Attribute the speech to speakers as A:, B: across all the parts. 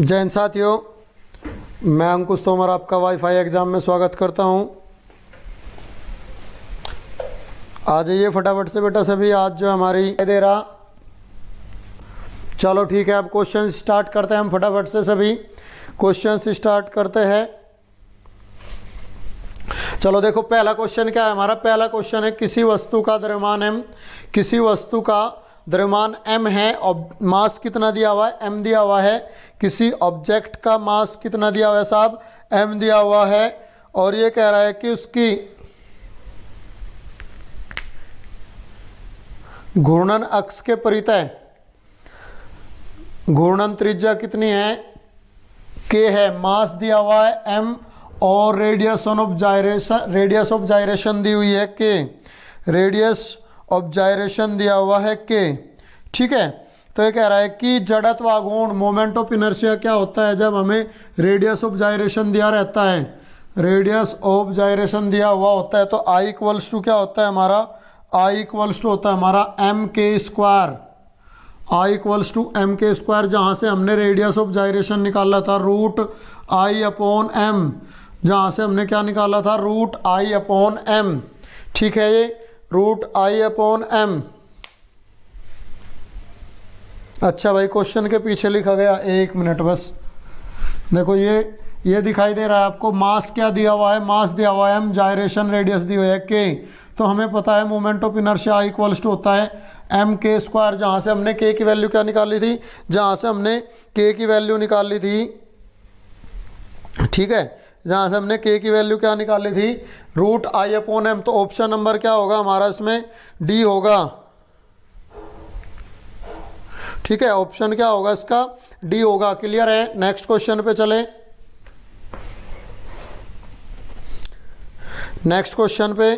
A: जय हिंद साथियों, मैं अंकुश तोमर आपका वाईफाई एग्ज़ाम में स्वागत करता हूं। आ जाइए फटाफट से बेटा सभी। आज जो हमारी दे रहा, चलो ठीक है, अब क्वेश्चन स्टार्ट करते हैं हम फटाफट से सभी। क्वेश्चन स्टार्ट करते हैं। चलो देखो पहला क्वेश्चन क्या है हमारा। पहला क्वेश्चन है किसी वस्तु का द्रव्यमान m, किसी वस्तु का द्रव्यमान m है और मास कितना दिया हुआ है, m दिया हुआ है। किसी ऑब्जेक्ट का मास कितना दिया हुआ है साहब, m दिया हुआ है। और ये कह रहा है कि उसकी घूर्णन अक्ष के परितः घूर्णन त्रिज्या कितनी है, k है। मास दिया हुआ है m और रेडियस ऑफ जायरेशन दी हुई है k। रेडियस ऑफ जायरेशन दिया हुआ है k, ठीक है। तो ये कह रहा है कि जड़त्व आघूर्ण मोमेंट ऑफ इनर्शिया क्या होता है जब हमें रेडियस ऑफ जायरेशन दिया रहता है। रेडियस ऑफ जायरेशन दिया हुआ होता है तो I इक्वल्स टू क्या होता है हमारा, I इक्वल्स टू होता है हमारा m k square. I equals to m k square, जहाँ से हमने रेडियस ऑफ जायरेशन निकाला था रूट I अपॉन m, जहाँ से हमने क्या निकाला था रूट I अपॉन m, ठीक है। ये रूट I अपॉन m। अच्छा भाई, क्वेश्चन के पीछे लिखा गया, एक मिनट बस। देखो ये दिखाई दे रहा है आपको। मास क्या दिया हुआ है, मास दिया हुआ है m, जायरेशन रेडियस दी हुई है k। तो हमें पता है moment of inertia I equals to होता है m k स्क्वायर, जहाँ से हमने k की वैल्यू क्या निकाली थी, जहाँ से हमने k की वैल्यू निकाली थी, ठीक है, जहाँ से हमने k की वैल्यू क्या निकाली थी रूट I अपॉन m। तो ऑप्शन नंबर क्या होगा हमारा इसमें, डी होगा, ठीक है। ऑप्शन क्या होगा इसका, डी होगा। क्लियर है। नेक्स्ट क्वेश्चन पे चले। नेक्स्ट क्वेश्चन पे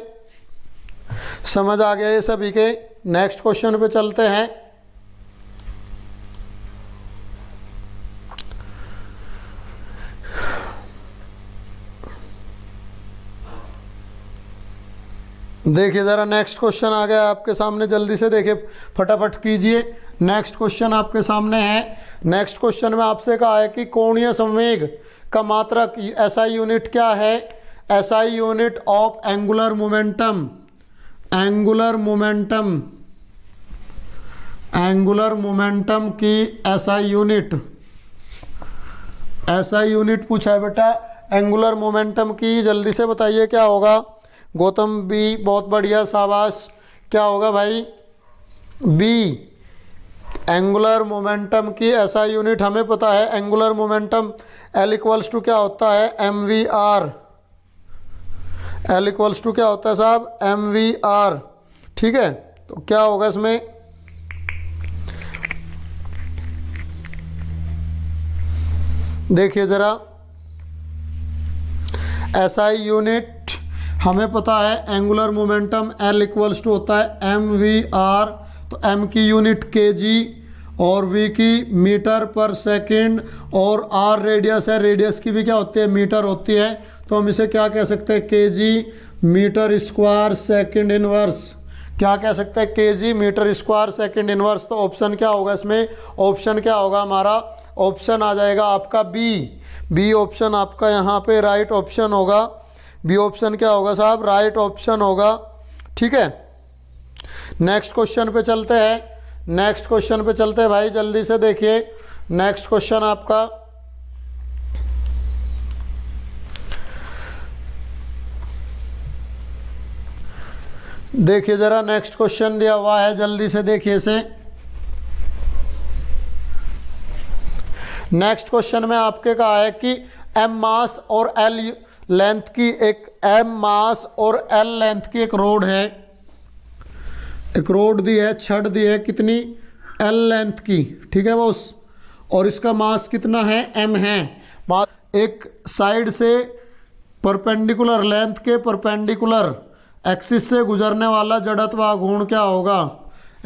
A: समझ आ गया ये सभी के। नेक्स्ट क्वेश्चन पे चलते हैं। देखिए ज़रा, नेक्स्ट क्वेश्चन आ गया आपके सामने, जल्दी से देखिए, फटाफट कीजिए। नेक्स्ट क्वेश्चन आपके सामने है। नेक्स्ट क्वेश्चन में आपसे कहा है कि कोणीय संवेग का मात्रक SI यूनिट क्या है। SI unit of angular momentum, angular momentum, angular momentum की SI यूनिट, SI यूनिट पूछा है बेटा एंगुलर मोमेंटम की। जल्दी से बताइए क्या होगा। गौतम बी, बहुत बढ़िया, शाबाश। क्या होगा भाई, बी। एंगुलर मोमेंटम की SI यूनिट हमें पता है, angular momentum L equals to क्या होता है, MVR। L इक्वल्स टू क्या होता है साहब, MVR, ठीक है। तो क्या होगा इसमें, देखिए ज़रा, SI यूनिट हमें पता है angular momentum L equals to होता है MVR। तो M की यूनिट kg और V की मीटर पर सेकंड और R रेडियस है, रेडियस की भी क्या होती है, मीटर होती है। तो हम इसे क्या कह सकते हैं, kg metre square second inverse. क्या कह सकते हैं, kg metre square second inverse. तो ऑप्शन क्या होगा इसमें, ऑप्शन क्या होगा हमारा, ऑप्शन आ जाएगा आपका बी ऑप्शन आपका यहाँ पे राइट ऑप्शन होगा। बी ऑप्शन क्या होगा साहब, राइट ऑप्शन होगा, ठीक है। नेक्स्ट क्वेश्चन पे चलते हैं। नेक्स्ट क्वेश्चन पे चलते हैं भाई, जल्दी से देखिए। नेक्स्ट क्वेश्चन आपका, देखिए जरा, नेक्स्ट क्वेश्चन दिया हुआ है, जल्दी से देखिए इसे। नेक्स्ट क्वेश्चन में आपके कहा है कि m मास और L लेंथ की एक, m मास और L लेंथ की एक रोड है, एक रोड दी है, छड़ दी है, कितनी, L लेंथ की, ठीक है बॉस। और इसका मास कितना है, m है। एक साइड से परपेंडिकुलर, लेंथ के परपेंडिकुलर एक्सिस से गुजरने वाला जड़त्व आघूर्ण क्या होगा।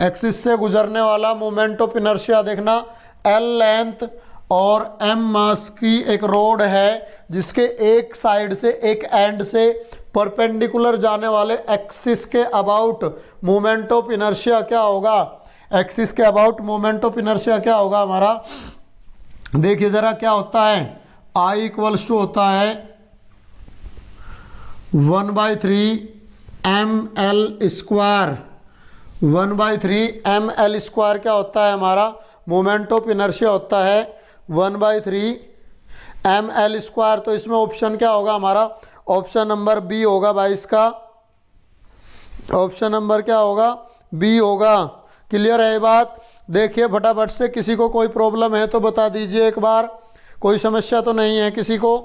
A: एक्सिस से गुजरने वाला मोमेंट ऑफ इनर्शिया, देखना L लेंथ और m मास की एक रोड है जिसके एक साइड से, एक एंड से परपेंडिकुलर जाने वाले एक्सिस के अबाउट मोमेंट ऑफ इनर्शिया क्या होगा। एक्सिस के अबाउट मोमेंट ऑफ इनर्शिया क्या होगा हमारा, देखिए ज़रा क्या होता है, I इक्वल्स टू होता है 1/3 ml स्क्वायर। 1/3 ml स्क्वायर क्या होता है हमारा, मोमेंट ऑफ इनर्शिया होता है 1/3 ml स्क्वायर। तो इसमें ऑप्शन क्या होगा हमारा, ऑप्शन नंबर बी होगा भाई इसका, ऑप्शन नंबर क्या होगा, बी होगा। क्लियर है ये बात। देखिए फटाफट से, किसी को कोई प्रॉब्लम है तो बता दीजिए एक बार, कोई समस्या तो नहीं है किसी को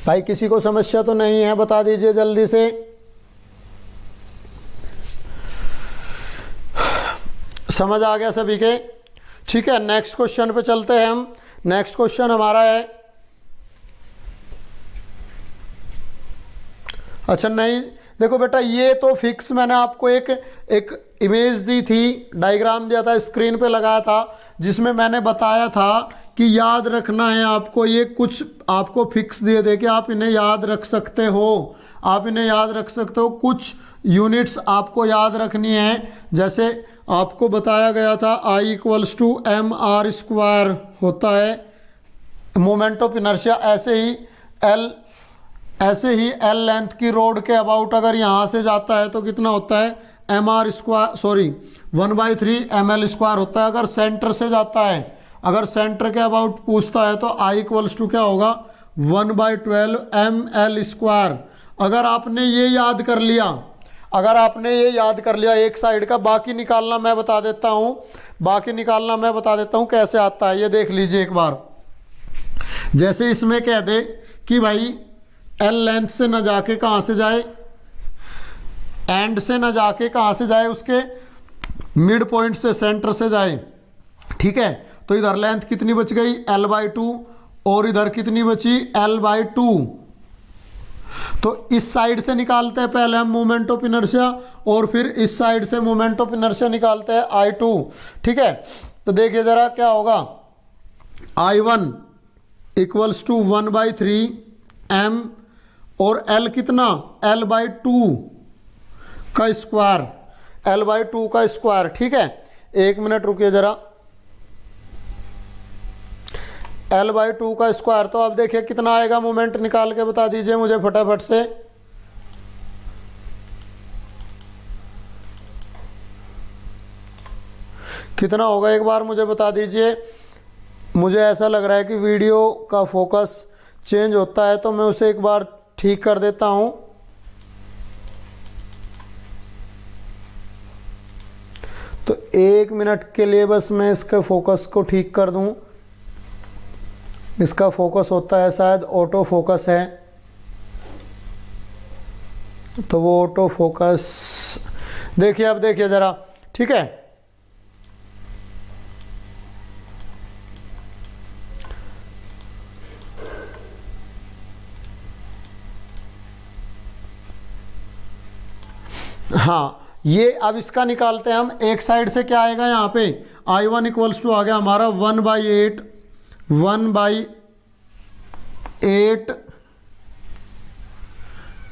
A: भाई, किसी को समस्या तो नहीं है, बता दीजिए जल्दी से। समझ आ गया सभी के, ठीक है। नेक्स्ट क्वेश्चन पे चलते हैं हम। नेक्स्ट क्वेश्चन हमारा है, अच्छा नहीं देखो बेटा, ये तो फिक्स मैंने आपको एक इमेज दी थी, डायग्राम दिया था, स्क्रीन पे लगाया था, जिसमें मैंने बताया था कि याद रखना है आपको, ये कुछ आपको फिक्स दिए थे कि आप इन्हें याद रख सकते हो, आप इन्हें याद रख सकते हो। कुछ यूनिट्स आपको याद रखनी है, जैसे आपको बताया गया था I equals to mr square होता है मोमेंट ऑफ इनर्शिया। ऐसे ही L लेंथ की रोड के अबाउट अगर यहाँ से जाता है तो कितना होता है, mr square, sorry 1/3 ml square होता है। अगर सेंटर से जाता है, अगर सेंटर के अबाउट पूछता है तो I इक्वल्स टू क्या होगा, 1/12 ml स्क्वायर। अगर आपने ये याद कर लिया, अगर आपने ये याद कर लिया एक साइड का, बाकी निकालना मैं बता देता हूँ, बाकी निकालना मैं बता देता हूँ कैसे आता है, ये देख लीजिए एक बार। जैसे इसमें कह दे कि भाई L लेंथ से न जाके कहाँ से जाए, एंड से न जाके कहाँ से जाए, उसके मिड पॉइंट से, सेंटर से जाए, ठीक है। तो इधर लेंथ कितनी बच गई, L/2, और इधर कितनी बची, L/2। तो इस साइड से निकालते हैं पहले हम मोमेंट ऑफ इनर्शिया, और फिर इस साइड से मोमेंट ऑफ इनर्शिया निकालते हैं I2, ठीक है। तो देखिए जरा क्या होगा, I1 इक्वल्स टू 1/3 m, और L कितना, L/2 का स्क्वायर, L/2 का स्क्वायर, ठीक है। एक मिनट रुकिए जरा, L/2 का स्क्वायर, तो अब देखिए कितना आएगा, मोमेंट निकाल के बता दीजिए मुझे फटाफट से। कितना होगा एक बार मुझे बता दीजिए। मुझे ऐसा लग रहा है कि वीडियो का फोकस चेंज होता है, तो मैं उसे एक बार ठीक कर देता हूं। तो एक मिनट के लिए बस मैं इसके फोकस को ठीक कर दूं। इसका फोकस होता है शायद ऑटो फोकस है, तो वो ऑटो फोकस, देखिए अब देखिए ज़रा, ठीक है। हाँ, ये अब इसका निकालते हैं हम। एक साइड से क्या आएगा यहाँ पे, I1 इक्वल्स टू आ गया हमारा 1/8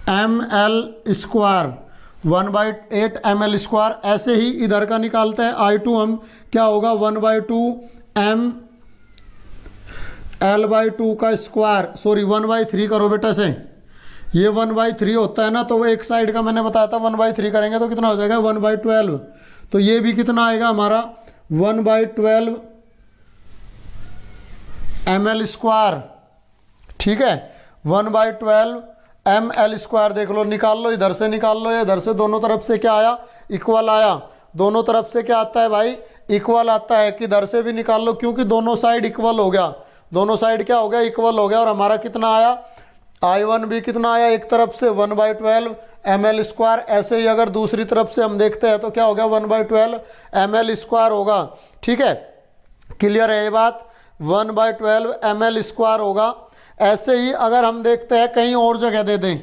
A: ml स्क्वायर, 1/8 ml स्क्वायर। ऐसे ही इधर का निकालते हैं I2 हम, क्या होगा 1/2 m L/2 का स्क्वायर, सॉरी 1/3 करो बेटा से, ये 1/3 होता है ना, तो वो एक साइड का मैंने बताया था 1/3 करेंगे तो कितना हो जाएगा 1/12। तो ये भी कितना आएगा हमारा 1/12 ml स्क्वायर, ठीक है। 1/12 ml स्क्वायर देख लो, निकाल लो, इधर से निकाल लो, इधर से, दोनों तरफ से क्या आया, इक्वल आया। दोनों तरफ से क्या आता है भाई, इक्वल आता है। कि इधर से भी निकाल लो, क्योंकि दोनों साइड इक्वल हो गया, दोनों साइड क्या हो गया, इक्वल हो गया। और हमारा कितना आया, I1 भी कितना आया, एक तरफ से 1/12 ml स्क्वायर। ऐसे ही अगर दूसरी तरफ से हम देखते हैं तो क्या हो गया, 1/12 ml स्क्वायर होगा, ठीक है। क्लियर है ये बात, 1/12 ml स्क्वायर होगा। ऐसे ही अगर हम देखते हैं कहीं और जगह दे दें,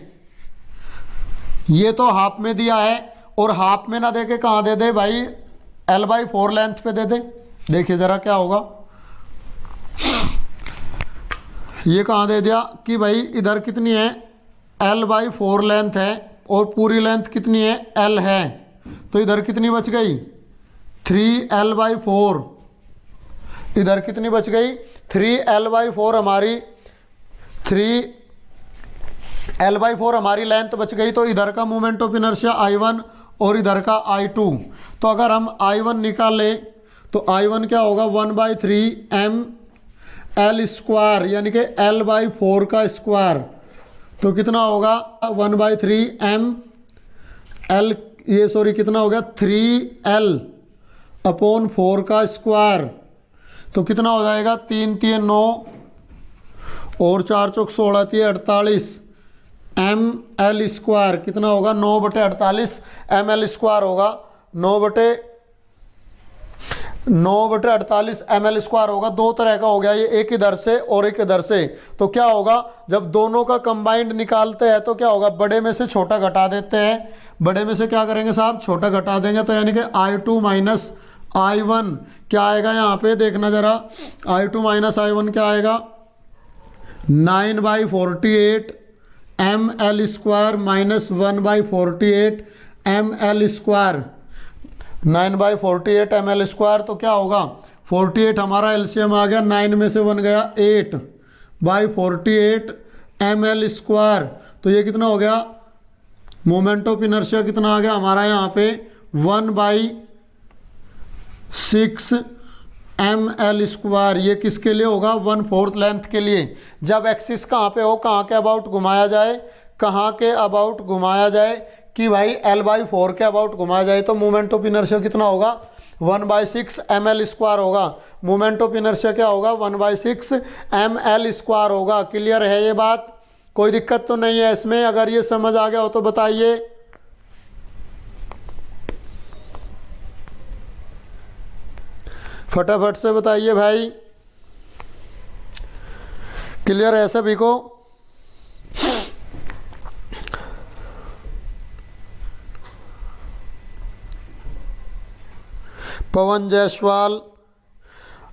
A: ये तो हाफ में दिया है, और हाफ में ना दे के कहाँ दे दे भाई, L/4 लेंथ पे दे दे। देखिए जरा क्या होगा, ये कहाँ दे दिया कि भाई इधर कितनी है, L/4 लेंथ है, और पूरी लेंथ कितनी है, L है। तो इधर कितनी बच गई, 3L/4, इधर कितनी बच गई 3L/4 हमारी 3L/4 हमारी लेंथ बच गई। तो इधर का मोमेंट ऑफ इनर्शिया I1 और इधर का I2। तो अगर हम I1 निकालें तो I1 क्या होगा 1/3 यानी कि L/4 का स्क्वायर। तो कितना होगा 1/3 कितना हो गया 3L/4 का स्क्वायर। तो कितना हो जाएगा 3 3 9 और 4 चौक 16 3 48 mL²। कितना होगा 9/48 mL² होगा। 9/48 mL² होगा। दो तरह का हो गया ये, एक इधर से और एक इधर से। तो क्या होगा जब दोनों का कंबाइंड निकालते हैं तो क्या होगा बड़े में से छोटा घटा देते हैं। बड़े में से क्या करेंगे साहब छोटा घटा देंगे। तो यानी कि I2 माइनस I1 क्या आएगा यहाँ पे देखना जरा। I2 माइनस I1 क्या आएगा 9/48 mL² माइनस 1/48 mL²। 9/48 mL²। तो क्या होगा 48 हमारा एलसीएम आ गया, 9 में से 1 गया 8/48 mL²। तो ये कितना हो गया मोमेंट ऑफ इनर्शिया कितना आ गया हमारा यहाँ पे 1/6 mL²। ये किसके लिए होगा 1/4 लेंथ के लिए। जब एक्सिस कहाँ पे हो, कहाँ के अबाउट घुमाया जाए, कहाँ के अबाउट घुमाया जाए कि भाई L/4 के अबाउट घुमाया जाए तो मोमेंट ऑफ इनर्शिया कितना होगा 1/6 mL² होगा। मोमेंट ऑफ इनर्शिया क्या होगा 1/6 mL² होगा। क्लियर है ये बात, कोई दिक्कत तो नहीं है इसमें। अगर ये समझ आ गया हो तो बताइए। फटाफट से बताइए भाई, क्लियर है सभी को। पवन जायसवाल,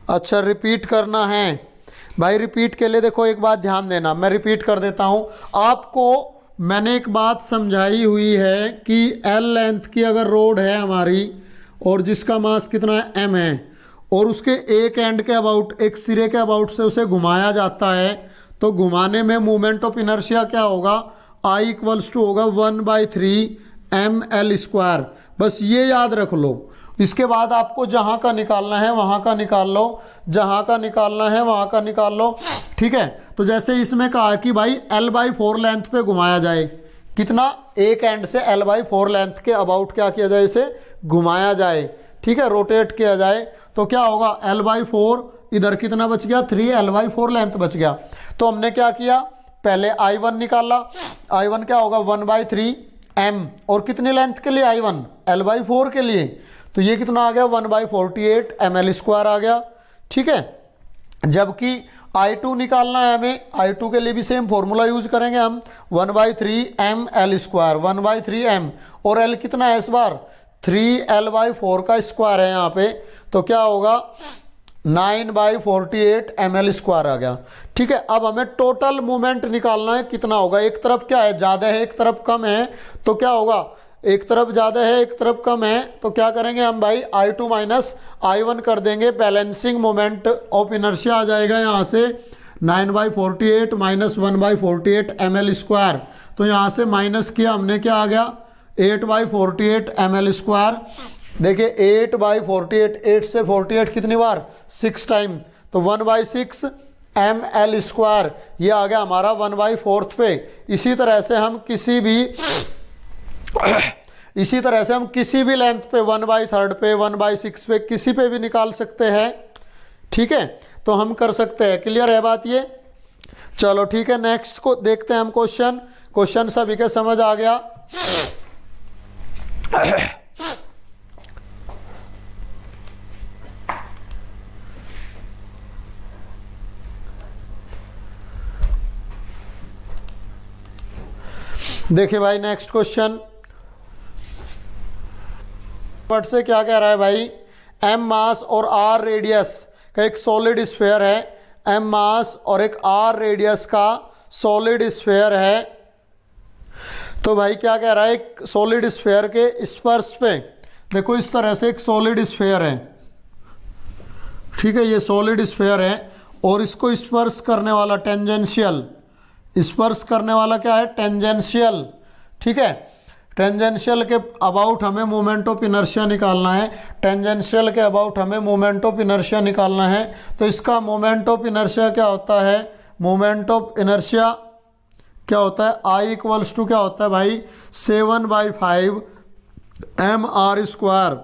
A: अच्छा रिपीट करना है भाई। रिपीट के लिए देखो एक बात ध्यान देना, मैं रिपीट कर देता हूं आपको। मैंने एक बात समझाई हुई है कि L लेंथ की अगर रोड है हमारी और जिसका मास कितना है m है और उसके एक एंड के अबाउट, एक सिरे के अबाउट से उसे घुमाया जाता है तो घुमाने में मोमेंट ऑफ इनर्शिया क्या होगा I = होगा 1/3 mL²। बस ये याद रख लो। इसके बाद आपको जहां का निकालना है वहां का निकाल लो, जहां का निकालना है वहां का निकाल लो। ठीक है, तो जैसे इसमें कहा कि भाई L/4 लेंथ पे घुमाया जाए, कितना एक एंड से L/4 लेंथ के अबाउट क्या किया जाए, इसे घुमाया जाए। ठीक है, रोटेट किया जाए तो क्या होगा L/4 इधर कितना बच गया 3L/4 लेंथ बच गया। तो हमने क्या किया पहले I1 निकाला। I1 क्या होगा 1/3 m और कितनी लेंथ के लिए I1 L/4 के लिए। तो ये कितना आ गया 1/48 mL² आ गया। ठीक है, जबकि I2 निकालना है हमें, I2 के लिए भी सेम फॉर्मूला यूज करेंगे हम 1/3 mL², 1/3 m और L कितना है इस बार 3L/4 का स्क्वायर है यहाँ पे। तो क्या होगा 9/48 mL² आ गया। ठीक है, अब हमें टोटल मूवमेंट निकालना है कितना होगा। एक तरफ क्या है ज़्यादा है, एक तरफ कम है। तो क्या होगा एक तरफ ज़्यादा है एक तरफ कम है। तो क्या करेंगे हम भाई I2 माइनस I1 कर देंगे। बैलेंसिंग मोमेंट ऑफ इनर्शिया आ जाएगा यहाँ से 9/48 माइनस 1/48 mL²। तो यहाँ से माइनस किया हमने, क्या आ गया 8/48 mL²। देखिए 8/48, 8 से 48 कितनी बार 6 टाइम, तो 1/6 mL²। ये आ गया हमारा 1/4 पे। इसी तरह से हम किसी भी लेंथ पे 1/3 पे 1/6 पे किसी पे भी निकाल सकते हैं। ठीक है, तो हम कर सकते हैं। क्लियर है बात ये। चलो ठीक है, नेक्स्ट को देखते हैं हम क्वेश्चन सभी के समझ आ गया। देखिए भाई नेक्स्ट क्वेश्चन से क्या कह रहा है भाई, m मास और r रेडियस का एक सॉलिड स्फीयर है। m मास और एक r रेडियस का सॉलिड स्फीयर है। तो भाई क्या कह रहा है, एक सॉलिड स्फीयर के स्पर्श पे देखो इस तरह से एक सॉलिड स्फेयर है, ठीक है, ये सॉलिड स्फेयर है और इसको स्पर्श करने वाला टेंजेंशियल, स्पर्श करने वाला क्या है, टेंजेंशियल, ठीक है। टेंजेंशियल के अबाउट हमें मोमेंट ऑफ इनर्शिया निकालना है, टेंजेंशियल के अबाउट हमें मोमेंट ऑफ इनर्शिया निकालना है। तो इसका मोमेंट ऑफ इनर्शिया क्या होता है, मोमेंट ऑफ इनर्शिया क्या होता है, आई इक्वल्स टू क्या होता है भाई, 7/5 mr²।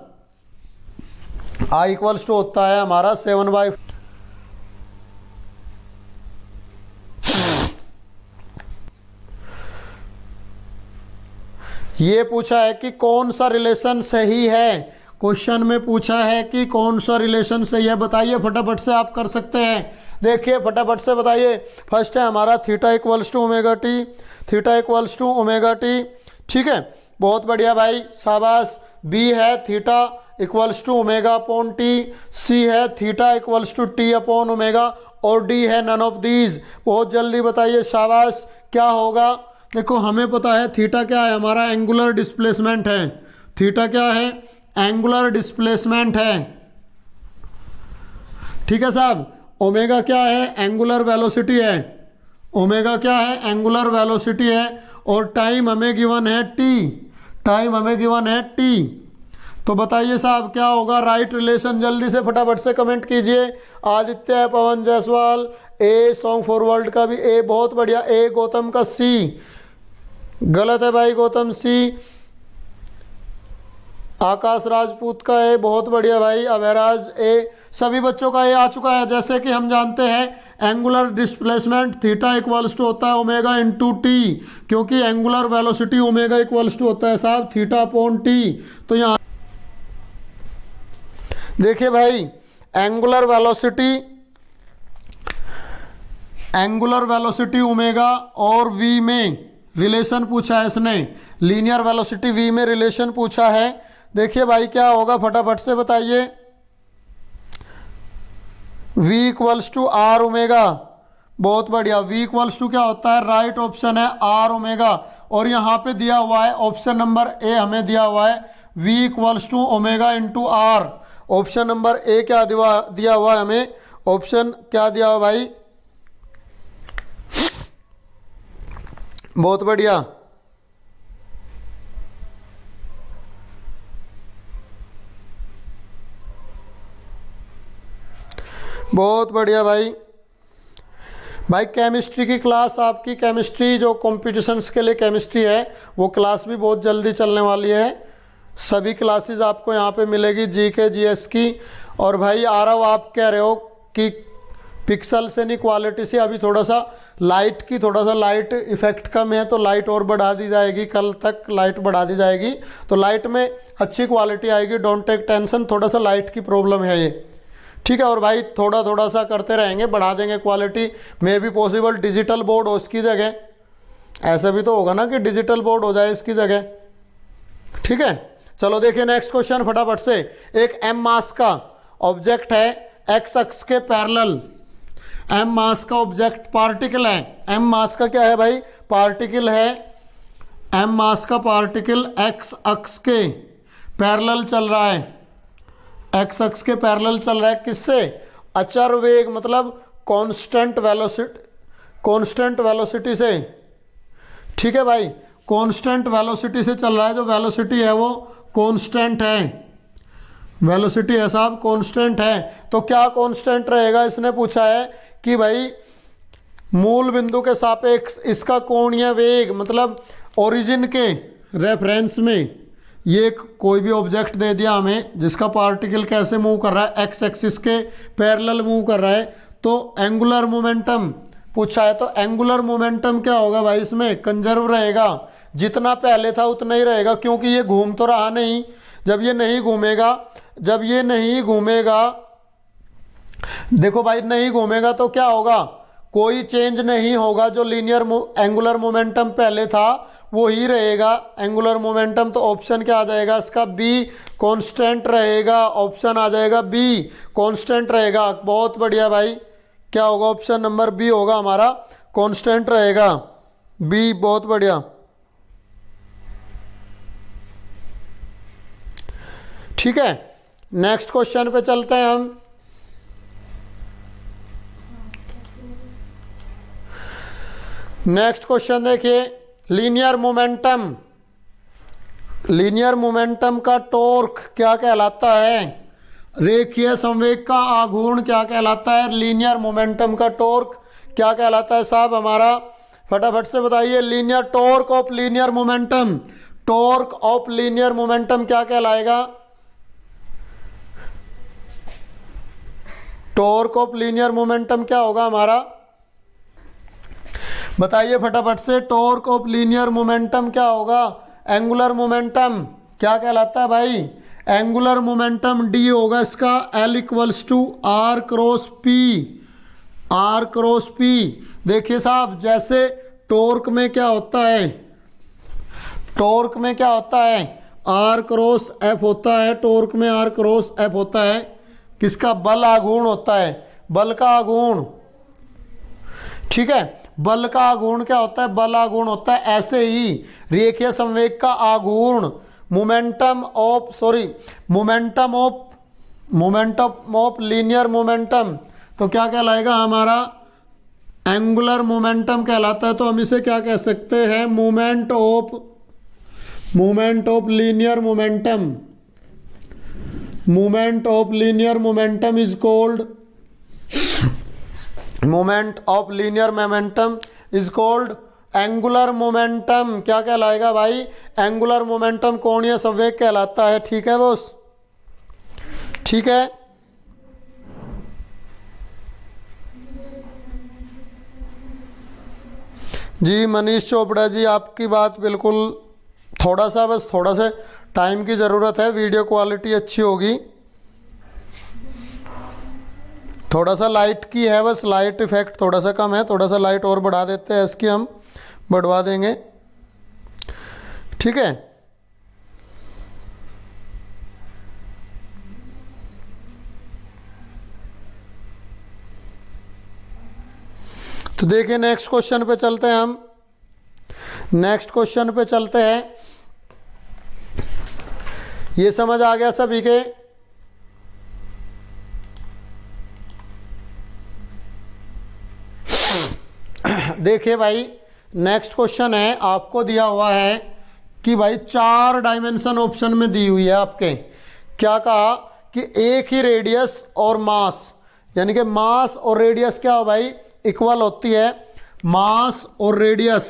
A: आई इक्वल्स टू होता है हमारा 7/5। ये पूछा है कि कौन सा रिलेशन सही है, क्वेश्चन में पूछा है कि कौन सा रिलेशन सही है, बताइए फटाफट से, आप कर सकते हैं, देखिए फटाफट से बताइए। फर्स्ट है हमारा theta equals to omega T, theta equals to omega T, ठीक है, बहुत बढ़िया भाई, शाबाश। बी है theta equals to omega upon T, C है theta equals to T upon omega, और डी है नन ऑफ दीज। बहुत जल्दी बताइए, शाबाश। क्या होगा, देखो हमें पता है थीटा क्या है, हमारा एंगुलर डिस्प्लेसमेंट है, थीटा क्या है, एंगुलर डिस्प्लेसमेंट है, ठीक है साहब। ओमेगा क्या है, एंगुलर वेलोसिटी है, ओमेगा क्या है, एंगुलर वेलोसिटी है, और टाइम हमें गिवन है टी, टाइम हमें गिवन है टी। तो बताइए साहब क्या होगा, राइट रिलेशन, जल्दी से फटाफट से कमेंट कीजिए। Aditya, Pawan Jaiswal, A song for world का भी ए, बहुत बढ़िया, ए गौतम का सी गलत है भाई, गौतम सी। आकाश राजपूत का ए, बहुत बढ़िया भाई, अभयराज ए, सभी बच्चों का ए आ चुका है। जैसे कि हम जानते हैं angular displacement theta equals to होता है ओमेगा इंटू टी, क्योंकि angular velocity omega equals to होता है साहब थीटा अपॉन टी। तो यहाँ देखिए भाई, एंगुलर वेलोसिटी ओमेगा और वी में रिलेशन पूछा है इसने, लीनियर वेलोसिटी वी में रिलेशन पूछा है। देखिए भाई क्या होगा, फटाफट से बताइए। v equals to R omega, बहुत बढ़िया, v इक्वल्स टू क्या होता है, राइट ऑप्शन है आर ओमेगा, और यहाँ पे दिया हुआ है ऑप्शन नंबर ए, हमें दिया हुआ है v equals to omega into R. Option number A क्या दिया हुआ है हमें, ऑप्शन क्या दिया हुआ भाई, बहुत बढ़िया, बहुत बढ़िया भाई। भाई केमिस्ट्री की क्लास आपकी, केमिस्ट्री जो कॉम्पिटिशन्स के लिए केमिस्ट्री है वो क्लास भी बहुत जल्दी चलने वाली है। सभी क्लासेस आपको यहाँ पे मिलेगी, जी के जीएस की। और भाई आरव आप कह रहे हो कि पिक्सल से नहीं क्वालिटी से, अभी थोड़ा सा लाइट इफेक्ट कम है तो लाइट और बढ़ा दी जाएगी, कल तक लाइट बढ़ा दी जाएगी तो लाइट में अच्छी क्वालिटी आएगी, डोंट टेक टेंशन। थोड़ा सा लाइट की प्रॉब्लम है ये, ठीक है। और भाई थोड़ा सा करते रहेंगे, बढ़ा देंगे quality, may be possible digital board हो इसकी जगह, ऐसा भी तो होगा ना कि डिजिटल बोर्ड हो जाए इसकी जगह, ठीक है। चलो देखिए नेक्स्ट क्वेश्चन फटाफट से। एक एम मास का ऑब्जेक्ट है एक्स अक्ष के पैरेलल, एम मास का ऑब्जेक्ट पार्टिकल है, एम मास का क्या है भाई, पार्टिकल है, एम मास का पार्टिकल एक्स अक्ष के पैरेलल चल रहा है, एक्स अक्ष के पैरेलल चल रहा है, किससे, अचर वेग मतलब कांस्टेंट वेलोसिटी से, ठीक है भाई, कांस्टेंट वेलोसिटी से चल रहा है। जो वेलोसिटी है वो कांस्टेंट है, वेलोसिटी है साहब कांस्टेंट है। तो क्या कांस्टेंट रहेगा, इसने पूछा है कि भाई मूल बिंदु के सापेक्ष इसका कोणीय वेग, मतलब ओरिजिन के रेफरेंस में ये कोई भी ऑब्जेक्ट दे दिया हमें जिसका पार्टिकल कैसे मूव कर रहा है, एक्स एक्सिस के पैरेलल मूव कर रहा है, तो एंगुलर मोमेंटम पूछा है। तो एंगुलर मोमेंटम क्या होगा भाई, इसमें कंजर्व रहेगा, जितना पहले था उतना ही रहेगा, क्योंकि ये घूम तो रहा नहीं। जब ये नहीं घूमेगा, देखो भाई नहीं घूमेगा तो क्या होगा, कोई चेंज नहीं होगा, जो लीनियर एंगुलर मोमेंटम पहले था वो ही रहेगा एंगुलर मोमेंटम। तो ऑप्शन क्या आ जाएगा इसका, बी कांस्टेंट रहेगा, ऑप्शन आ जाएगा बी कांस्टेंट रहेगा। बहुत बढ़िया भाई, क्या होगा, ऑप्शन नंबर बी होगा हमारा, कांस्टेंट रहेगा, बी, बहुत बढ़िया। ठीक है, नेक्स्ट क्वेश्चन पे चलते हैं हम। नेक्स्ट क्वेश्चन देखिए, लीनियर मोमेंटम, लीनियर मोमेंटम का टॉर्क क्या कहलाता है? रेखीय संवेग का आघूर्ण क्या कहलाता है? लीनियर मोमेंटम का टॉर्क क्या कहलाता है साहब हमारा? फटाफट से बताइए। Linear torque of linear momentum, torque of linear momentum क्या कहलाएगा? टॉर्क ऑफ लीनियर मोमेंटम क्या होगा हमारा? बताइए फटाफट से। टॉर्क ऑफ लीनियर मोमेंटम क्या होगा? एंगुलर मोमेंटम क्या कहलाता है भाई? एंगुलर मोमेंटम डी होगा इसका, L equals to R cross P, R cross P. देखिए साहब, जैसे टॉर्क में क्या होता है, टॉर्क में क्या होता है? आर क्रॉस एफ होता है, टॉर्क में आर क्रॉस एफ होता है। किसका? बल आघूर्ण होता है, बल का आघूर्ण। ठीक है, बल का आघूर्ण क्या होता है? बल आघूर्ण होता है। ऐसे ही रेखीय संवेग का आघूर्ण, मोमेंटम ऑफ लीनियर मोमेंटम, तो क्या कहलाएगा हमारा? एंगुलर मोमेंटम कहलाता है। तो हम इसे क्या कह सकते हैं? Moment of linear momentum, moment of linear momentum is called, moment of linear momentum is called angular momentum. क्या कहलाएगा भाई? एंगुलर मोमेंटम कोणीय संवेग कहलाता है। ठीक है बॉस, ठीक है। जी मनीष चोपड़ा जी, आपकी बात बिल्कुल, थोड़ा सा बस थोड़ा सा टाइम की ज़रूरत है, वीडियो क्वालिटी अच्छी होगी। थोड़ा सा लाइट की है, बस लाइट इफेक्ट थोड़ा सा कम है, थोड़ा सा लाइट और बढ़ा देते हैं, इसकी हम बढ़वा देंगे। ठीक है, तो देखिए नेक्स्ट क्वेश्चन पे चलते हैं हम। नेक्स्ट क्वेश्चन पे चलते हैं। ये समझ आ गया सभी के? देखिए भाई, नेक्स्ट क्वेश्चन है, आपको दिया हुआ है कि भाई 4 डायमेंशन ऑप्शन में दी हुई है आपके। क्या कहा कि एक ही रेडियस और मास, यानी कि मास और रेडियस क्या हो भाई? इक्वल होती है। मास और रेडियस,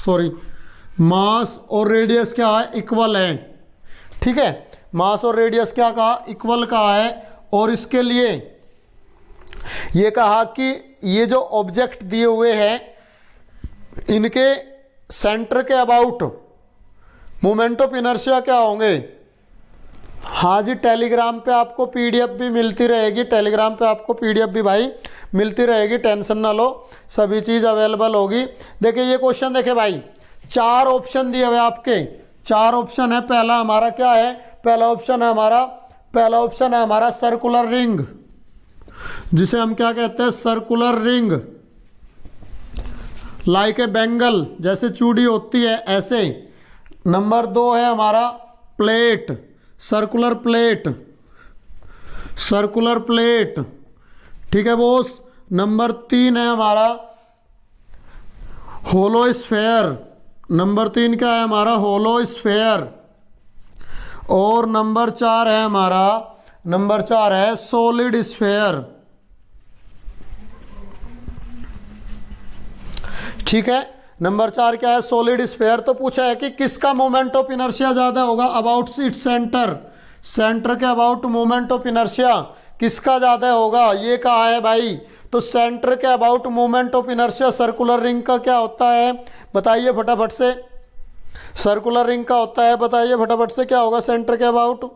A: सॉरी, मास और रेडियस क्या है? इक्वल है। ठीक है, मास और रेडियस क्या कहा? इक्वल कहा है। और इसके लिए ये कहा कि ये जो ऑब्जेक्ट दिए हुए हैं इनके सेंटर के अबाउट मोमेंट ऑफ इनर्शिया क्या होंगे? हाँ जी, टेलीग्राम पे आपको पीडीएफ भी मिलती रहेगी, टेलीग्राम पे आपको पीडीएफ भी भाई मिलती रहेगी, टेंशन ना लो, सभी चीज़ अवेलेबल होगी। देखिए ये क्वेश्चन देखे भाई, 4 ऑप्शन दिए हुए आपके, 4 ऑप्शन है। पहला हमारा क्या है? पहला ऑप्शन है हमारा सर्कुलर रिंग, जिसे हम क्या कहते हैं? Circular ring, like a Bengal, जैसे चूड़ी होती है ऐसे। नंबर 2 है हमारा plate, circular plate, circular plate. ठीक है बॉस। नंबर 3 है हमारा होलो स्फेयर, नंबर 3 क्या है हमारा? होलो स्फेयर। और नंबर 4 है हमारा, नंबर 4 है सॉलिड स्फेयर। ठीक है, नंबर 4 क्या है? Solid sphere. तो पूछा है कि किसका मोमेंट ऑफ इनर्शिया ज़्यादा होगा? अबाउट इट्स सेंटर, सेंटर के अबाउट मोमेंट ऑफ इनर्शिया किसका ज़्यादा होगा? ये कहा है भाई। तो सेंटर के about moment of inertia circular ring का क्या होता है? बताइए फटाफट से। सर्कुलर रिंग का होता है, बताइए फटाफट से क्या होगा सेंटर के अबाउट?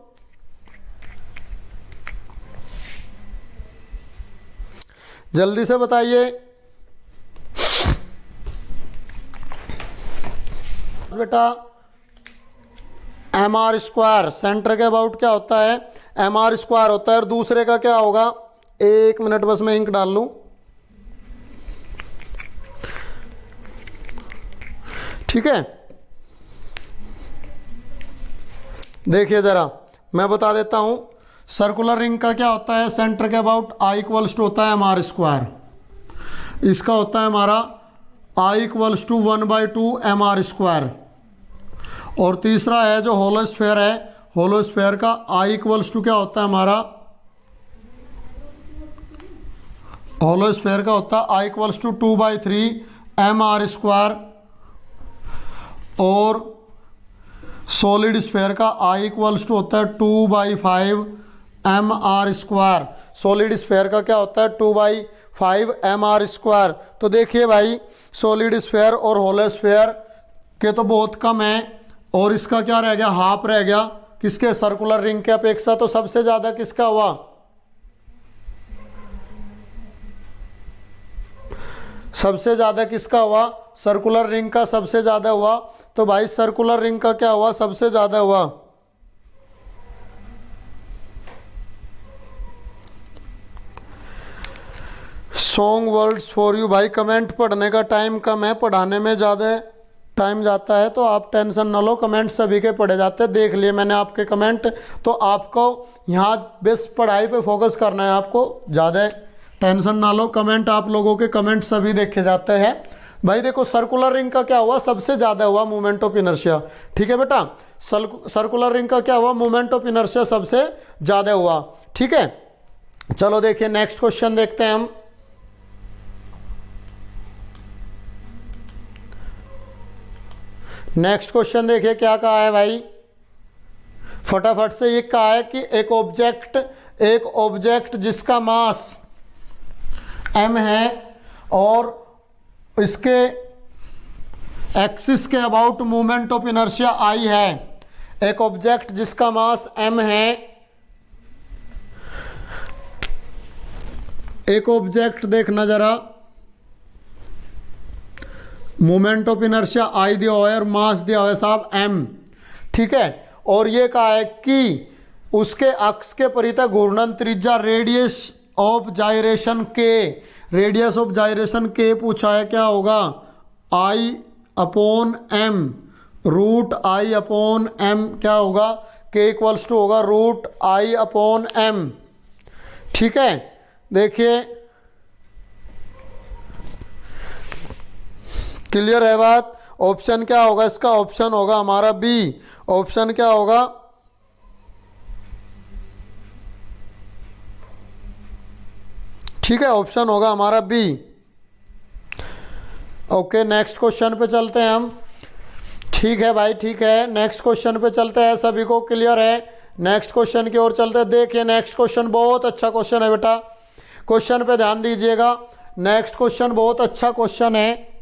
A: जल्दी से बताइए बेटा। एम आर स्क्वायर, सेंटर के अबाउट क्या होता है? एम आर स्क्वायर होता है। और दूसरे का क्या होगा? 1 मिनट बस मैं इंक डाल लूं। ठीक है, देखिए ज़रा मैं बता देता हूँ। सर्कुलर रिंग का क्या होता है, सेंटर के अबाउट आई इक्वल्स टू होता है एम आर स्क्वायर। इसका होता है हमारा I equals to 1/2 M R square. और तीसरा है जो होलो स्फेयर है, होलो स्फेयर का आई इक्वल्स टू क्या होता है हमारा, होलो स्फेयर का होता है I equals to 2/3 M R square. और सॉलिड स्फेयर का आई इक्वल्स टू होता है 2/5 M R square. Solid sphere का क्या होता है 2/5 एम आर स्क्वायर। तो देखिए भाई सॉलिड स्फेयर और होलो स्फेयर के तो बहुत कम है, और इसका क्या रह गया, हाफ रह गया किसके, सर्कुलर रिंग के अपेक्षा। तो सबसे ज्यादा किसका हुआ, सबसे ज्यादा किसका हुआ, सर्कुलर रिंग का सबसे ज्यादा हुआ। तो भाई सर्कुलर रिंग का क्या हुआ, सबसे ज्यादा हुआ। Song words for you. भाई कमेंट पढ़ने का टाइम कम है, पढ़ाने में ज़्यादा टाइम जाता है, तो आप टेंशन ना लो, कमेंट सभी के पढ़े जाते हैं। देख लिए मैंने आपके कमेंट, तो आपको यहाँ बस पढ़ाई पे फोकस करना है, आपको ज़्यादा टेंशन ना लो। कमेंट आप लोगों के कमेंट सभी देखे जाते हैं। भाई देखो सर्कुलर रिंग का क्या हुआ, सबसे ज़्यादा हुआ मोमेंट ऑफ इनर्शिया। ठीक है बेटा, सर्कुलर रिंग का क्या हुआ, मोमेंट ऑफ इनर्शिया सबसे ज़्यादा हुआ। ठीक है, चलो देखिए नेक्स्ट क्वेश्चन देखते हैं हम। नेक्स्ट क्वेश्चन देखिए क्या कहा है भाई, फटाफट से। ये कहा है कि एक ऑब्जेक्ट जिसका मास m है और इसके एक्सिस के about moment of inertia I है। एक ऑब्जेक्ट जिसका मास m है, एक ऑब्जेक्ट देखना जरा, मोमेंट ऑफ इनर्शिया I दिया हुआ है और मास दिया हुआ है साहब m। ठीक है, और ये कहा है कि उसके अक्ष के परितः घूर्णन त्रिज्या रेडियस ऑफ जायरेशन के, रेडियस ऑफ जायरेशन के पूछा है, क्या होगा I/m, रूट I/m क्या होगा, k इक्वल्स टू होगा रूट I/m। ठीक है, देखिए क्लियर है बात। ऑप्शन क्या होगा इसका, ऑप्शन होगा हमारा बी। ऑप्शन क्या होगा, ठीक है, ऑप्शन होगा हमारा बी। ओके नेक्स्ट क्वेश्चन पे चलते हैं हम। ठीक है भाई, ठीक है, नेक्स्ट क्वेश्चन पे चलते हैं, सभी को क्लियर है। नेक्स्ट क्वेश्चन की ओर चलते हैं। देखिए नेक्स्ट क्वेश्चन बहुत अच्छा क्वेश्चन है बेटा, क्वेश्चन पे ध्यान दीजिएगा। नेक्स्ट क्वेश्चन बहुत अच्छा क्वेश्चन है।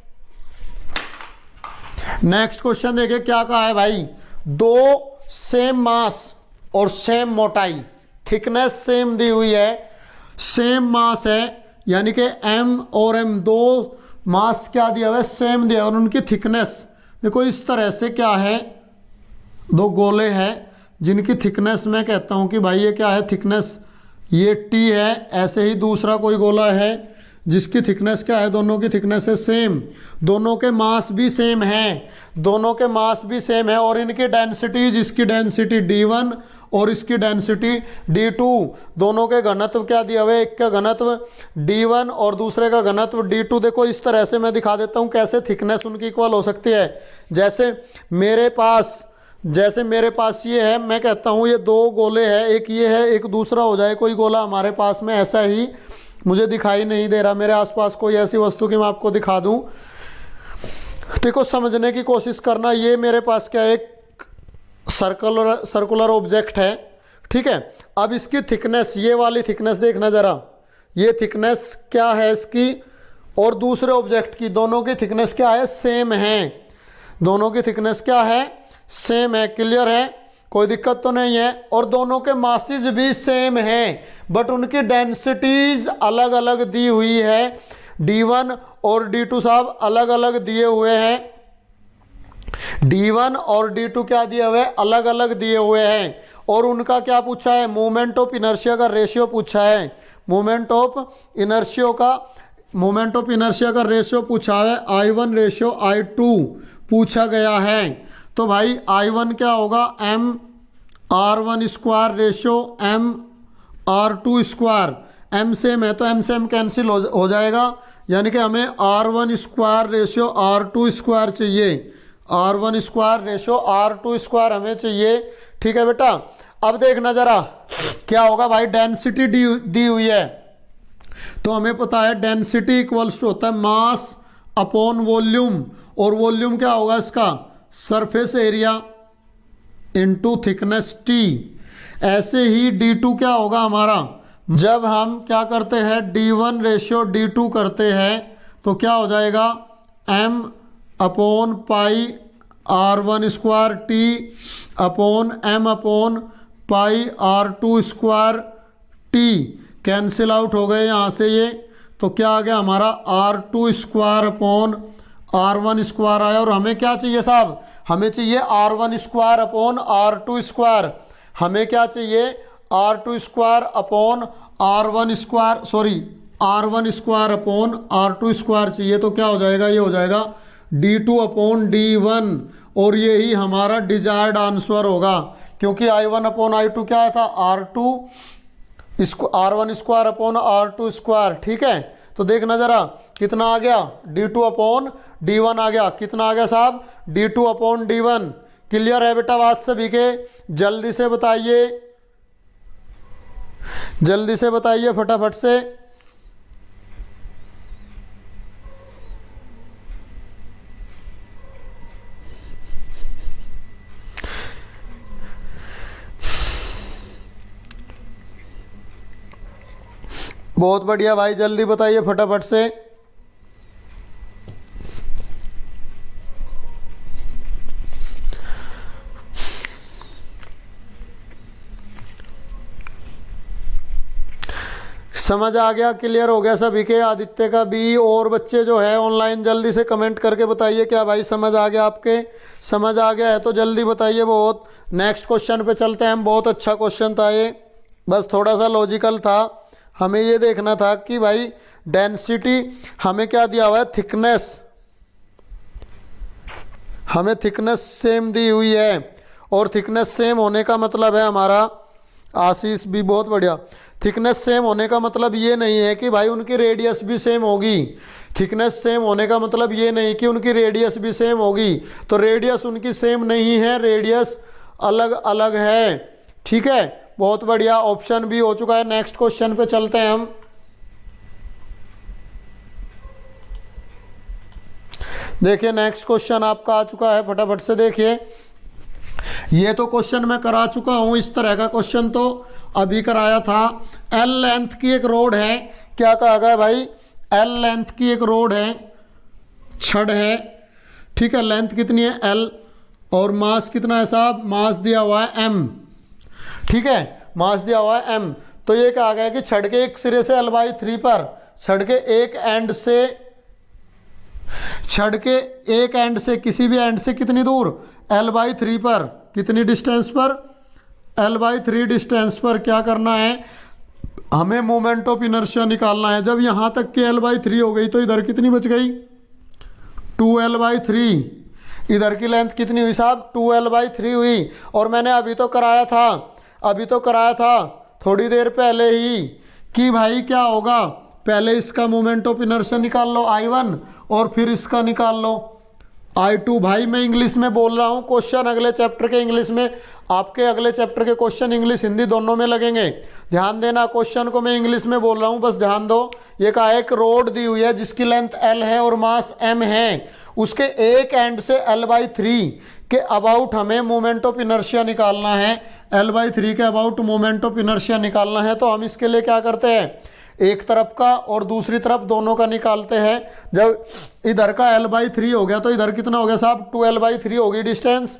A: नेक्स्ट क्वेश्चन देखिए क्या कहा है भाई, दो सेम मास और सेम मोटाई, थिकनेस सेम दी हुई है, सेम मास है, यानी कि m और m दो मास क्या दिया हुआ है, सेम दिया, और उनकी थिकनेस देखो इस तरह से क्या है, दो गोले हैं जिनकी थिकनेस मैं कहता हूं कि भाई ये क्या है, थिकनेस ये t है। ऐसे ही दूसरा कोई गोला है जिसकी थिकनेस क्या है, दोनों की थिकनेस है सेम, दोनों के मास भी सेम हैं, दोनों के मास भी सेम है, और इनकी डेंसिटी, जिसकी डेंसिटी d1 और इसकी डेंसिटी d2, दोनों के घनत्व क्या दिया हुआ है, एक का घनत्व d1 और दूसरे का घनत्व d2। देखो इस तरह से मैं दिखा देता हूँ कैसे थिकनेस उनकी इक्वल हो सकती है। जैसे मेरे पास ये है, मैं कहता हूँ ये दो गोले हैं, एक ये है एक दूसरा हो जाए कोई गोला हमारे पास में, ऐसा ही मुझे दिखाई नहीं दे रहा मेरे आसपास कोई ऐसी वस्तु कि मैं आपको दिखा दूं। देखो समझने की कोशिश करना, ये मेरे पास क्या एक सर्कुलर ऑब्जेक्ट है। ठीक है, अब इसकी थिकनेस, ये वाली थिकनेस देखना जरा, ये थिकनेस क्या है इसकी और दूसरे ऑब्जेक्ट की, दोनों की थिकनेस क्या है, सेम है, दोनों की थिकनेस क्या है, सेम है। क्लियर है, कोई दिक्कत तो नहीं है। और दोनों के मासेज भी सेम हैं, बट उनकी डेंसिटीज अलग अलग दी हुई है। d1 और d2 साहब अलग अलग दिए हुए हैं, d1 और d2 क्या दिए हुए हैं, अलग अलग दिए हुए हैं। और उनका क्या पूछा है, मोमेंट ऑफ इनर्शिया का रेशियो पूछा है, मोमेंट ऑफ इनर्शिया का रेशियो पूछा है, I1 रेशियो I2 पूछा गया है। तो भाई I1 क्या होगा, m R1 square ratio M R2 square, M same है तो M से M कैंसिल हो जाएगा, यानी कि हमें R1 square ratio R2 square चाहिए, R1 square ratio R2 square हमें चाहिए। ठीक है बेटा, अब देखना जरा क्या होगा भाई, डेंसिटी दी हुई है तो हमें पता है डेंसिटी इक्वल्स टू होता है मास अपॉन वॉल्यूम, और वॉल्यूम क्या होगा इसका, surface area into thickness T. ऐसे ही D2 क्या होगा हमारा, जब हम क्या करते हैं D1 रेशियो D2 करते हैं तो क्या हो जाएगा M upon pi R1 square T upon M upon pi R2 square T, cancel out हो गए यहाँ से ये, तो क्या आ गया हमारा R2 square upon R1 square आया। और हमें क्या चाहिए साहब, हमें चाहिए R1 square upon R2 square, हमें क्या चाहिए R2 square upon R1 square, sorry R1 square upon R2 square चाहिए, तो क्या हो जाएगा, ये हो जाएगा D2 अपॉन D1, और यही हमारा डिजायर्ड आंसर होगा, क्योंकि I1 अपॉन I2 क्या था R2 R1 square upon R2 square. ठीक है, तो देखना जरा कितना आ गया, D2 अपॉन D1 आ गया, कितना आ गया साहब D2 अपॉन D1। क्लियर है बेटा बात सभी के, जल्दी से बताइए, जल्दी से बताइए फटाफट से। बहुत बढ़िया भाई, जल्दी बताइए फटाफट से। समझ आ गया, क्लियर हो गया सभी के, आदित्य का भी, और बच्चे जो है ऑनलाइन जल्दी से कमेंट करके बताइए क्या भाई समझ आ गया आपके, समझ आ गया है तो जल्दी बताइए। बहुत नेक्स्ट क्वेश्चन पे चलते हैं हम, बहुत अच्छा क्वेश्चन था ये, बस थोड़ा सा लॉजिकल था, हमें ये देखना था कि भाई डेंसिटी हमें क्या दिया हुआ है, थिकनेस, हमें थिकनेस सेम दी हुई है, और थिकनेस सेम होने का मतलब है हमारा, आशीष भी बहुत बढ़िया, थिकनेस सेम होने का मतलब ये नहीं है कि भाई उनकी रेडियस भी सेम होगी, थिकनेस सेम होने का मतलब ये नहीं कि उनकी रेडियस भी सेम होगी, तो रेडियस उनकी सेम नहीं है, रेडियस अलग अलग है। ठीक है, बहुत बढ़िया, ऑप्शन भी हो चुका है। नेक्स्ट क्वेश्चन पे चलते हैं हम। देखिए नेक्स्ट क्वेश्चन आपका आ चुका है, फटाफट से देखिए। ये तो क्वेश्चन मैं करा चुका हूं, इस तरह का क्वेश्चन तो अभी कराया था। एल लेंथ की एक रोड है, क्या कहा गया भाई, एल लेंथ की एक रोड है, छड़ है, ठीक है, लेंथ कितनी है एल, और मास कितना है साहब, मास दिया हुआ है एम, ठीक है, मास दिया हुआ है एम। तो ये कहा गया कि छड़ के एक सिरे से L/3 पर, छड़ के एक एंड से, छड़ के एक एंड से किसी भी एंड से कितनी दूर, L/3 पर, कितनी डिस्टेंस पर, L/3 डिस्टेंस पर क्या करना है, हमें मोमेंट ऑफ इनर्शिया निकालना है। जब यहां तक के L/3 हो गई तो इधर कितनी बच गई, 2L/3, इधर की लेंथ कितनी हुई साहब, 2L/3 हुई। और मैंने अभी तो कराया था थोड़ी देर पहले ही कि भाई क्या होगा, पहले इसका मोमेंट ऑफ इनर्शिया निकाल लो I1, और फिर इसका निकाल लो I2। भाई मैं इंग्लिश में बोल रहा हूँ, क्वेश्चन अगले चैप्टर के इंग्लिश में, आपके अगले चैप्टर के क्वेश्चन इंग्लिश हिंदी दोनों में लगेंगे, ध्यान देना, क्वेश्चन को मैं इंग्लिश में बोल रहा हूँ, बस ध्यान दो। ये कहा एक रोड दी हुई है जिसकी लेंथ L है और मास M है, उसके एक एंड से L/3 के अबाउट हमें मोमेंट ऑफ इनर्शिया निकालना है, L/3 के अबाउट मोमेंट ऑफ इनर्शिया निकालना है। तो हम इसके लिए क्या करते हैं, एक तरफ का और दूसरी तरफ दोनों का निकालते हैं। जब इधर का L/3 हो गया तो इधर कितना हो गया साहब, 2L/3 हो गई डिस्टेंस,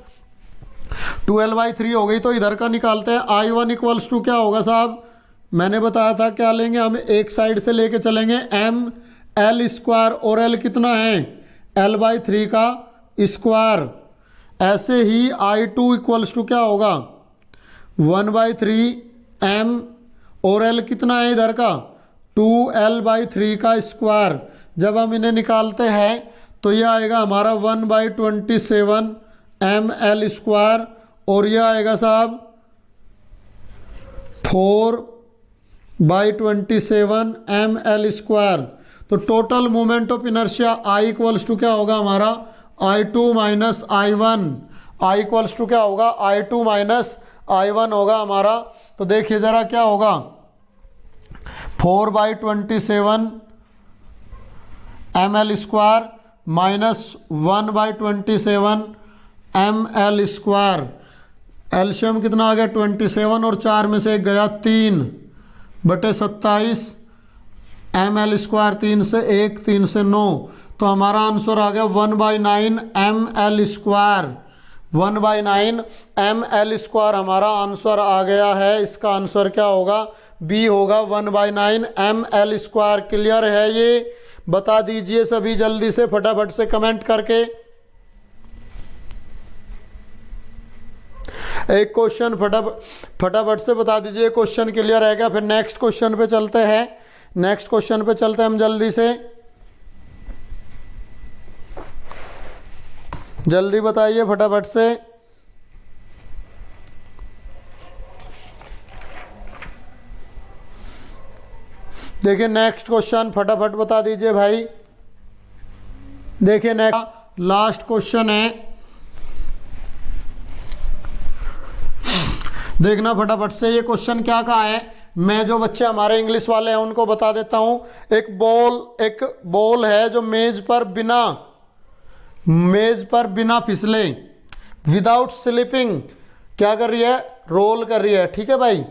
A: 2L/3 हो गई, तो इधर का निकालते हैं। I1 इक्वल्स टू क्या होगा साहब, मैंने बताया था क्या लेंगे, हम एक साइड से लेके चलेंगे ML स्क्वायर, और L कितना है, L/3 का स्क्वायर। ऐसे ही I2 इक्वल्स टू क्या होगा, 1/3 M, और L कितना है इधर का, 2L/3 का स्क्वायर। जब हम इन्हें निकालते हैं तो यह आएगा हमारा 1/27 ML स्क्वायर, और यह आएगा साहब 4/27 ml²। तो total moment of inertia I equals to क्या होगा हमारा I2 minus I1। I equals to क्या होगा I2 माइनस I1 होगा हमारा। तो देखिए ज़रा क्या होगा 4/27 ml² माइनस 1/27 ml²। एलशियम कितना आ गया 27 और 4 में से एक गया 3/27 ml²। 3 से 1 3 से 9, तो हमारा आंसर आ गया 1/9 ml²। 1/9 ml² हमारा आंसर आ गया है। इसका आंसर क्या होगा बी होगा 1/9 ml²। क्लियर है ये? बता दीजिए सभी जल्दी से फटाफट से कमेंट करके। एक क्वेश्चन फटाफट से बता दीजिए क्वेश्चन क्लियर है क्या? फिर नेक्स्ट क्वेश्चन पे चलते हैं। नेक्स्ट क्वेश्चन पे चलते हैं हम जल्दी से। जल्दी बताइए फटाफट से। देखिए नेक्स्ट क्वेश्चन फटाफट बता दीजिए भाई। देखिए नेक्स्ट लास्ट क्वेश्चन है, देखना फटाफट से। ये क्वेश्चन क्या कहा है, मैं जो बच्चे हमारे इंग्लिश वाले हैं उनको बता देता हूं। एक बॉल है जो मेज पर बिना फिसले, विदाउट स्लिपिंग क्या कर रही है, रोल कर रही है। ठीक है भाई,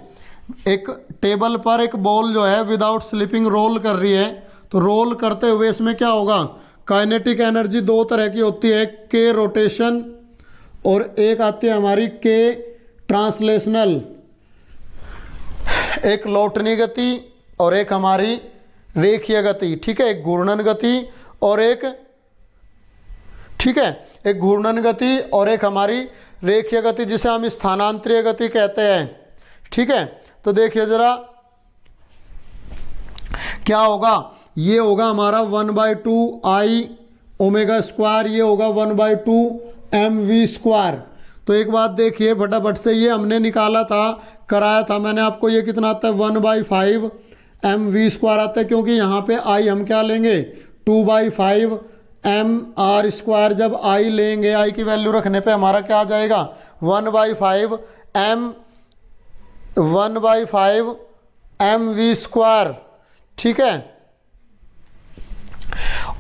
A: एक टेबल पर एक बॉल जो है विदाउट स्लिपिंग रोल कर रही है। तो रोल करते हुए इसमें क्या होगा, काइनेटिक एनर्जी दो तरह की होती है, के रोटेशन और एक आती है हमारी के ट्रांसलेशनल। एक लौटनी गति और एक हमारी रेखीय गति। ठीक है, एक घूर्णन गति और एक, ठीक है, एक घूर्णन गति और एक हमारी रेखीय गति जिसे हम स्थानांतरीय गति कहते हैं। ठीक है, तो देखिए जरा क्या होगा, ये होगा हमारा 1/2 I ω², ये होगा 1/2 mv²। तो एक बात देखिए फटाफट से, ये हमने निकाला था, कराया था मैंने आपको। ये कितना आता है 1/5 mv² आता है, क्योंकि यहाँ पे I हम क्या लेंगे 2/5 mr²। जब I लेंगे, I की वैल्यू रखने पे हमारा क्या आ जाएगा 1/5 mv²। ठीक है,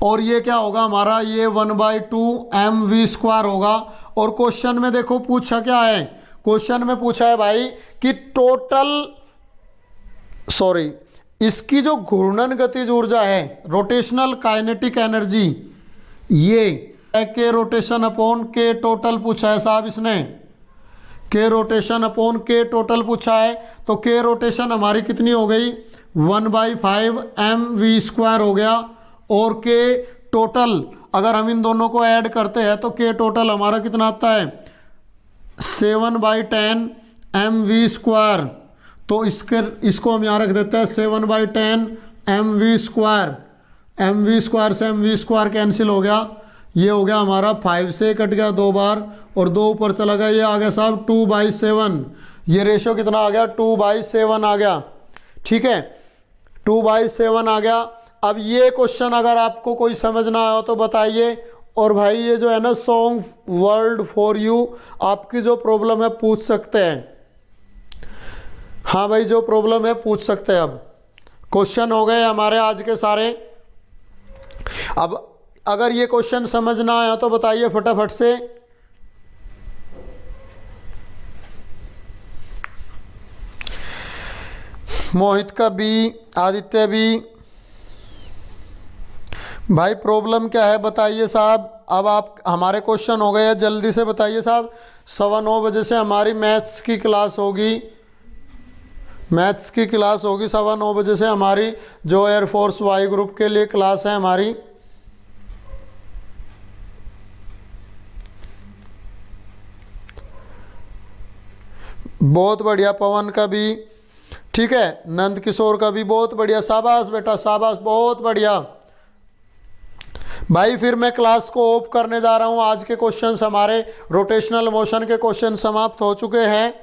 A: और ये क्या होगा हमारा, ये 1/2 mv² होगा। और क्वेश्चन में देखो पूछा क्या है, क्वेश्चन में पूछा है भाई कि इसकी जो घूर्णन गतिज ऊर्जा है, रोटेशनल काइनेटिक एनर्जी, ये के रोटेशन अपॉन के टोटल पूछा है साहब इसने। के रोटेशन अपॉन के टोटल पूछा है, तो के रोटेशन हमारी कितनी हो गई 1/5 mv² हो गया। और के टोटल अगर हम इन दोनों को ऐड करते हैं तो के टोटल हमारा कितना आता है 7/10 mv²। तो इसको हम यहाँ रख देते हैं 7/10 mv²। mv² से mv² कैंसिल हो गया, ये हो गया हमारा 5 से कट गया 2 बार और 2 ऊपर चला गया, ये आ गया साहब 2/7। ये रेशो कितना आ गया 2/7 आ गया। ठीक है, 2/7 आ गया। अब ये क्वेश्चन अगर आपको कोई समझ ना आया तो बताइए। और भाई ये जो है ना सॉन्ग वर्ल्ड फॉर यू, आपकी जो प्रॉब्लम है पूछ सकते हैं। हाँ भाई, जो प्रॉब्लम है पूछ सकते हैं। अब क्वेश्चन हो गए हमारे आज के सारे। अब अगर ये क्वेश्चन समझ ना आया तो बताइए फटाफट से। मोहित का बी, आदित्य बी। भाई प्रॉब्लम क्या है बताइए साहब। अब आप हमारे क्वेश्चन हो गए, जल्दी से बताइए साहब। 9:15 बजे से हमारी मैथ्स की क्लास होगी। मैथ्स की क्लास होगी 9:15 बजे से हमारी, जो एयरफोर्स वाई ग्रुप के लिए क्लास है हमारी। बहुत बढ़िया, पवन का भी ठीक है, नंद किशोर का भी बहुत बढ़िया। शाबाश बेटा शाबाश, बहुत बढ़िया भाई। फिर मैं क्लास को ऑफ करने जा रहा हूं। आज के क्वेश्चंस हमारे रोटेशनल मोशन के क्वेश्चन समाप्त हो चुके हैं।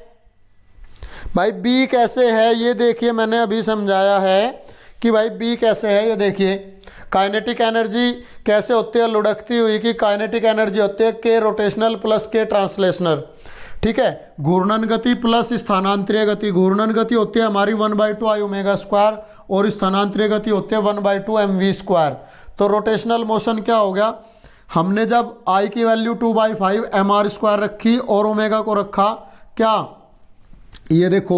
A: भाई बी कैसे है ये देखिए, मैंने अभी समझाया है कि भाई बी कैसे है ये देखिए। काइनेटिक एनर्जी कैसे होती है, लुढ़कती हुई की काइनेटिक एनर्जी होती है के रोटेशनल प्लस के ट्रांसलेशनल, ठीक है। घूर्णन गति प्लस स्थानांतरीय गति, घूर्णन गति होती है हमारी 1/2 आई ओमेगा स्क्वायर और स्थानांतरीय गति होती है 1/2 mv स्क्वायर। तो रोटेशनल मोशन क्या हो गया, हमने जब आई की वैल्यू 2/5 mr स्क्वायर रखी और ओमेगा को रखा क्या, ये देखो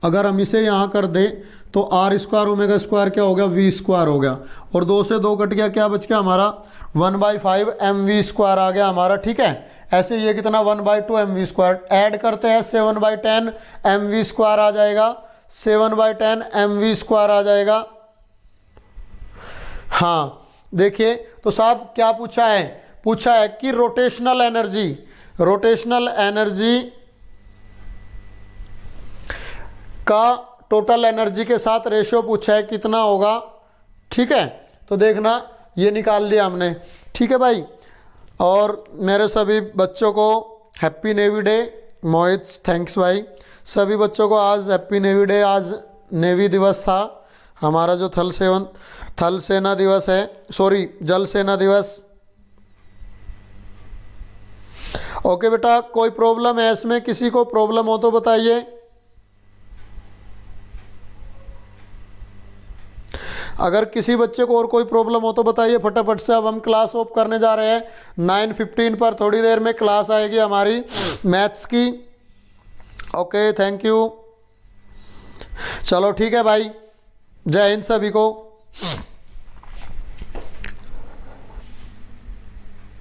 A: अगर हम इसे यहाँ कर दे तो आर स्क्वायर ओमेगा स्क्वायर क्या हो गया, वी स्क्वायर हो गया, और 2 से 2 कट गया, क्या बच गया हमारा 1/5 mv स्क्वायर आ गया हमारा, ठीक है। ऐसे ये कितना 1/2 mv स्क्वायर, ऐड करते हैं 7/10 mv स्क्वायर आ जाएगा, 7/10 mv स्क्वायर आ जाएगा। हाँ देखिए तो साहब क्या पूछा है, पूछा है कि रोटेशनल एनर्जी, रोटेशनल एनर्जी का टोटल एनर्जी के साथ रेशियो पूछा है कितना होगा, ठीक है। तो देखना ये निकाल लिया हमने, ठीक है भाई। और मेरे सभी बच्चों को हैप्पी नेवी डे। मोहित थैंक्स भाई। सभी बच्चों को आज हैप्पी नेवी डे। आज नेवी दिवस था हमारा, जो थल सेना दिवस है, सॉरी जल सेना दिवस। ओके बेटा, कोई प्रॉब्लम है इसमें, किसी को प्रॉब्लम हो तो बताइए। अगर किसी बच्चे को और कोई प्रॉब्लम हो तो बताइए फटाफट से। अब हम क्लास ऑफ करने जा रहे हैं 9:15 पर, थोड़ी देर में क्लास आएगी हमारी मैथ्स की। ओके थैंक यू, चलो ठीक है भाई, जय हिंद सभी को।